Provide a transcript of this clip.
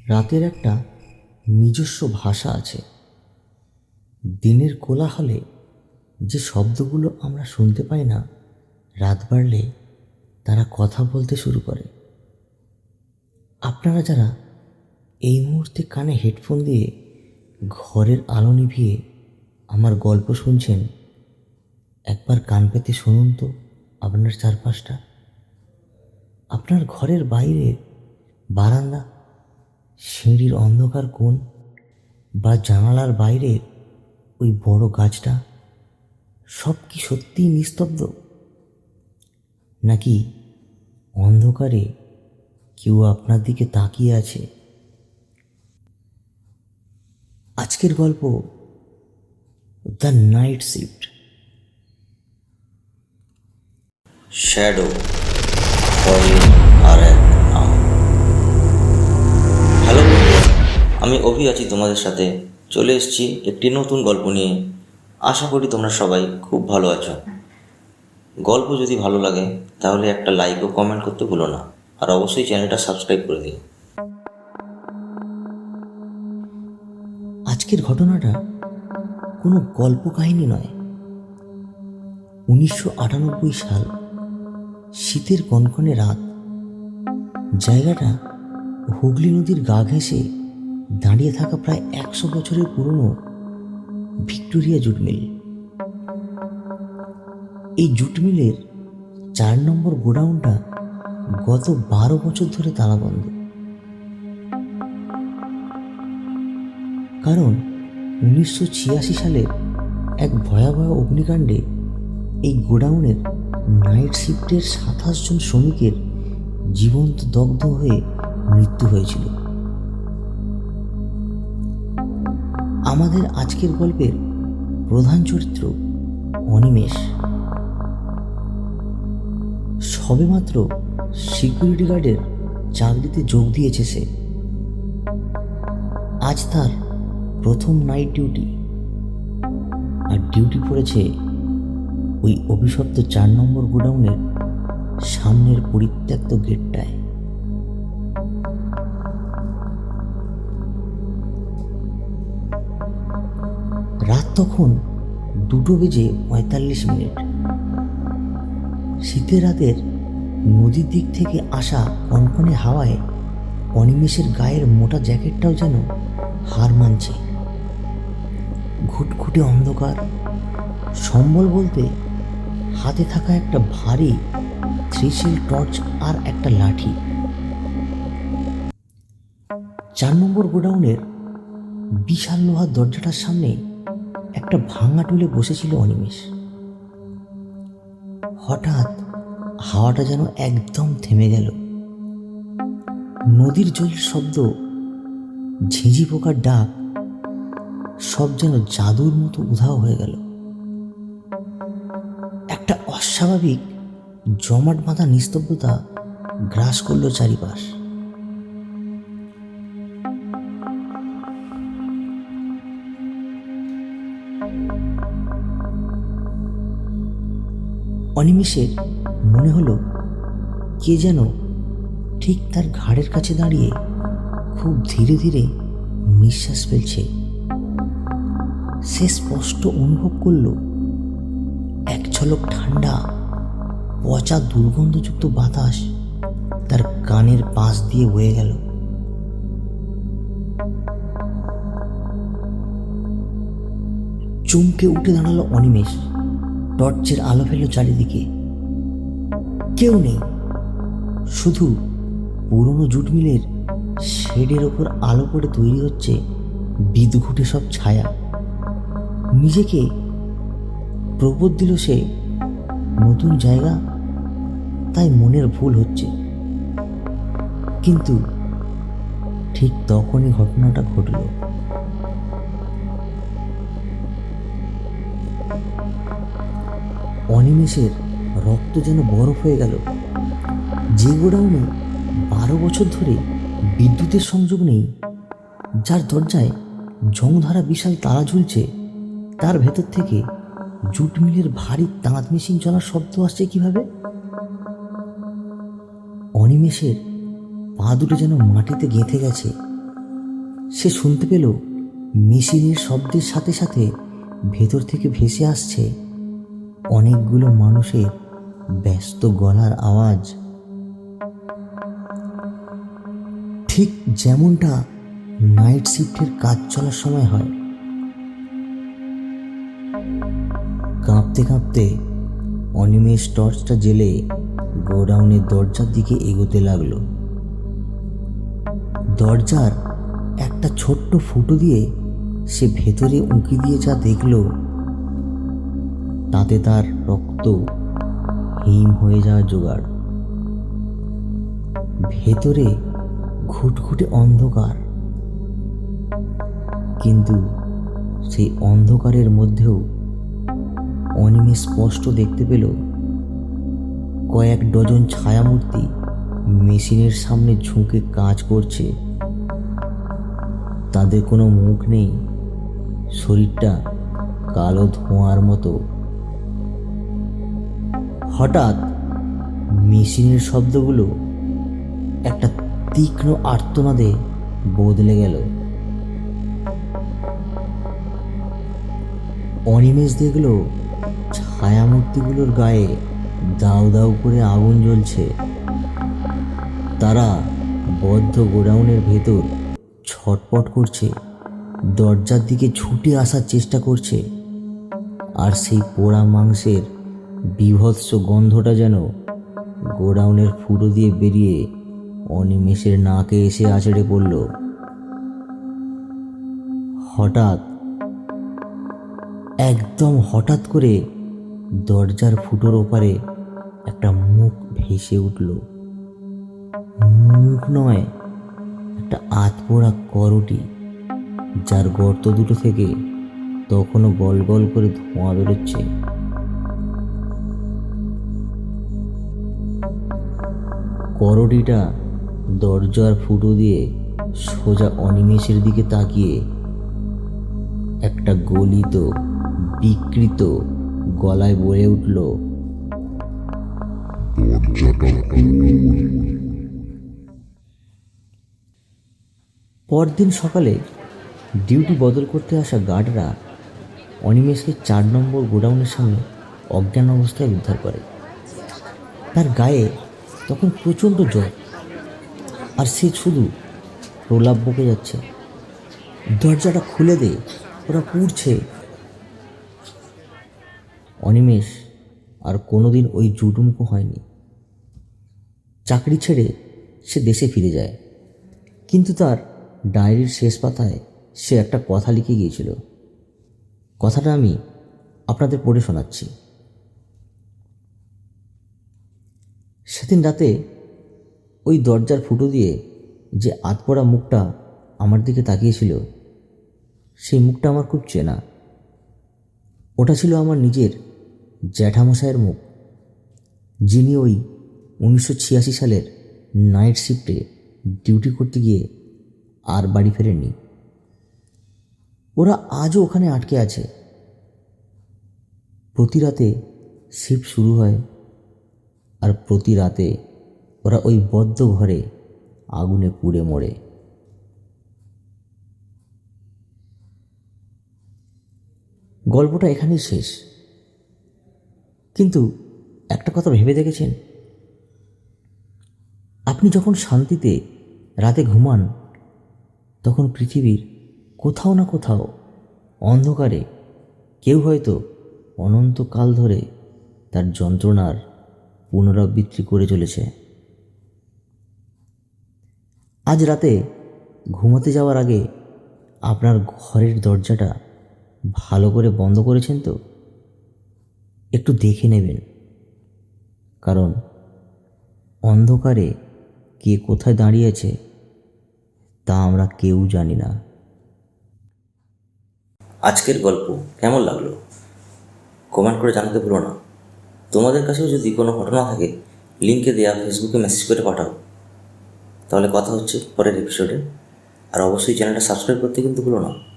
রাতের একটা নিজস্ব ভাষা আছে। দিনের কোলাহলে যে শব্দগুলো আমরা শুনতে পাই না, রাত বাড়লে তারা কথা বলতে শুরু করে। আপনারা যারা এই মুহূর্তে কানে হেডফোন দিয়ে ঘরের আলো নিভিয়ে আমার গল্প শুনছেন, একবার কান পেতে শুনুন তো আপনার চারপাশটা। আপনার ঘরের বাইরে বারান্দা, সিঁড়ির অন্ধকার কোণ বা জানালার বাইরের ওই বড় গাছটা, সব কি সত্যিই নিস্তব্ধ, নাকি অন্ধকারে কেউ আপনার দিকে তাকিয়ে আছে? আজকের গল্প দ্য নাইট শিফট। শ্যাডো, ভয়ের আর এক নাম। হ্যালো বন্ধুরা, আমি অভি আছি তোমাদের সাথে। চলে এসেছি একটি নতুন গল্প নিয়ে। আশা করি তোমরা সবাই খুব ভালো আছো। গল্প যদি ভালো লাগে তাহলে একটা লাইক ও কমেন্ট করতে ভুলো না, আর অবশ্যই চ্যানেলটা সাবস্ক্রাইব করে দিও। আজকের ঘটনাটা কোনো গল্প কাহিনী নয়। 1998 সাল, শীতের কনকনে রাত। জায়গাটা হুগলি নদীর গা ঘেঁষে দাঁড়িয়ে থাকা প্রায় 100 বছরের পুরনো ভিক্টোরিয়া জুট মিল। এই জুট মিলের 4 নম্বর গোডাউনটা গত 12 বছর ধরে তালাবন্ধ। কারণ 1986 সালের এক ভয়াবহ অগ্নিকাণ্ডে এই গোডাউনের নাইট শিফটের 27 জন শ্রমিকের জীবন্ত দগ্ধ হয়ে মৃত্যু হয়েছিল। আমাদের আজকের গল্পের প্রধান চরিত্র অনিমেষ। সবেমাত্র সিকিউরিটি গার্ডের চাকরিতে যোগ দিয়েছে সে। আজ তার প্রথম নাইট ডিউটি, আর ডিউটি পড়েছে ওই অভিশপ্ত 4 নম্বর গোডাউনের সামনের পরিত্যক্ত গেটটায়। রাত তখন 2:45। শীতের রাতের নদীর দিক থেকে আসা কনকনে হাওয়ায় অনিমেষের গায়ের মোটা জ্যাকেটটাও যেন হার মানছে। ঘুটঘুটে অন্ধকার, সম্বল বলতে হাতে থাকা একটা ভারী 3 টর্চ আর একটা লাঠি। 4 নম্বর গোডাউনের বিশাল লোহার দরজাটার সামনে একটা ভাঙা টুলে বসেছিল অনিমেষ। হঠাৎ হাওয়াটা যেন একদম থেমে গেল। নদীর জলের শব্দ, ঝিঁঝি পোকার ডাক, সব যেন জাদুর মতো উধাও হয়ে গেল। একটা অস্বাভাবিক জমাট বাঁধা নিস্তব্ধতা গ্রাস করলো চারিপাশ। অনিমেষের মনে হলো কে যেন ঠিক তার ঘাড়ের কাছে দাঁড়িয়ে খুব ধীরে ধীরে নিঃশ্বাস ফেলছে। সে স্পষ্ট অনুভব করল এক ঝলক ঠান্ডা, পচা, দুর্গন্ধযুক্ত বাতাস তার কানের পাশ দিয়ে বয়ে গেল। চমকে উঠে দাঁড়ালো অনিমেষ। টর্চের আলো ফেল চারিদিকে। কেউ নেই, শুধু পুরনো জুট মিলের শেডের ওপর আলো পড়ে তৈরি হচ্ছে বিদঘুটে সব ছায়া। নিজেকে প্রবোধ দিল সে, নতুন জায়গা, তাই মনের ভুল হচ্ছে। কিন্তু ঠিক তখনই ঘটনাটা ঘটল। অনিমেষের রক্ত যেন বরফ হয়ে গেল। যে গোডাউনে 12 বছর ধরে বিদ্যুতের সংযোগ নেই, যার দরজায় জংধরা বিশাল তালা ঝুলছে, তার ভেতর থেকে জুট মিলের ভারী তাঁত মেশিন চলার শব্দ আসছে কিভাবে? অনিমেষের পা দুটো যেন মাটিতে গেঁথে গেছে। সে শুনতে পেল মেশিনের শব্দের সাথে সাথে ভেতর থেকে ভেসে আসছে অনেকগুলো মানুষের ব্যস্ত গলার আওয়াজ, ঠিক যেমনটা নাইট শিফটের কাজ চলার সময় হয়। কাঁপতে কাঁপতে অনিমেষ টর্চটা জেলে গোডাউনের দরজার দিকে এগোতে লাগলো। দরজার একটা ছোট্ট ফুটো দিয়ে সে ভেতরে উঁকি দিয়ে যা দেখল, তাতে তার রক্ত হিম হয়ে যাওয়া জোগাড়। ভেতরে ঘুটঘুটে অন্ধকার, কিন্তু সেই অন্ধকারের মধ্যেও অনিমেষ স্পষ্ট দেখতে পেল কয়েক ডজন ছায়ামূর্তি মেশিনের সামনে ঝুঁকে কাজ করছে। তাদের কোনো মুখ নেই, শরীরটা কালো ধোঁয়ার মতো। হঠাৎ মেশিনের শব্দগুলো একটা তীক্ষ্ণ আর্তনাদে বদলে গেল। অনিমেষ দেখল ছায়ামূর্তিগুলোর গায়ে দাউ দাউ করে আগুন জ্বলছে। তারা বদ্ধ গোডাউনের ভেতর ছটপট করছে, দরজার দিকে ছুটে আসার চেষ্টা করছে। আর সেই পোড়া মাংসের বীভৎস গন্ধটা যেন গোডাউনের ফুটো দিয়ে বেরিয়ে অনিমেষের নাকে এসে আছড়ে পড়ল। একদম হঠাৎ করে দরজার ফুটোর ওপারে একটা মুখ ভেসে উঠল। মুখ নয়, একটা আধপোড়া করটি, যার গর্ত দুটো থেকে তখনও গল গল করে ধোঁয়া বেরোচ্ছে। করটিটা দরজার ফুটো দিয়ে সোজা অনিমেষের দিকে তাকিয়ে একটা গলিত বিকৃত গলায় বলে উঠল, পরদিন সকালে ডিউটি বদল করতে আসা গার্ডরা অনিমেষকে 4 নম্বর গোডাউনের সামনে অজ্ঞান অবস্থায় উদ্ধার করে। তার গায়ে তখন প্রচণ্ড জ্বর, আর সে শুধু প্রলাপ বকে যাচ্ছে, দরজাটা খুলে দে, ওরা পুড়ছে। অনিমেষ আর কোনোদিন ওই জুটুমুখো হয়নি। চাকরি ছেড়ে সে দেশে ফিরে যায়, কিন্তু তার ডায়েরির শেষ পাতায় সে একটা কথা লিখে গিয়েছিল। কথাটা আমি আপনাদের পড়ে শোনাচ্ছি। সেদিন রাতে ওই দরজার ফুটো দিয়ে যে আধপোড়া মুখটা আমার দিকে তাকিয়েছিল, সেই মুখটা আমার খুব চেনা। ওটা ছিল আমার নিজের জ্যাঠামশাইয়ের মুখ, যিনি ওই 1986 সালের নাইট শিফটে ডিউটি করতে গিয়ে আর বাড়ি ফেরেননি। ওরা আজও ওখানে আটকে আছে। প্রতি রাতে শিফট শুরু হয়, আর প্রতি রাতে ওরা ওই বদ্ধ ঘরে আগুনে পুড়ে মরে। গল্পটা এখানেই শেষ, কিন্তু একটা কথা ভেবে দেখেছেন? আপনি যখন শান্তিতে রাতে ঘুমান, তখন পৃথিবীর কোথাও না কোথাও অন্ধকারে কেউ হয়তো অনন্তকাল ধরে তার যন্ত্রণার পুনরাবৃত্তি করে চলেছে। আজ রাতে ঘুমাতে যাওয়ার আগে আপনার ঘরের দরজাটা ভালো করে বন্ধ করেছেন তো? একটু দেখে নেবেন, কারণ অন্ধকারে কে কোথায় দাঁড়িয়েছে তা আমরা কেউ জানি না। আজকের গল্প কেমন লাগলো কমেন্ট করে জানাতে ভুলো না। তোমাদের কাছেও যদি কোনো ঘটনা থাকে, লিঙ্কে দেওয়া ফেসবুকে মেসেজ করে পাঠাও। তাহলে কথা হচ্ছে পরের এপিসোডে। আর অবশ্যই চ্যানেলটা সাবস্ক্রাইব করতে কিন্তু ভুলো না।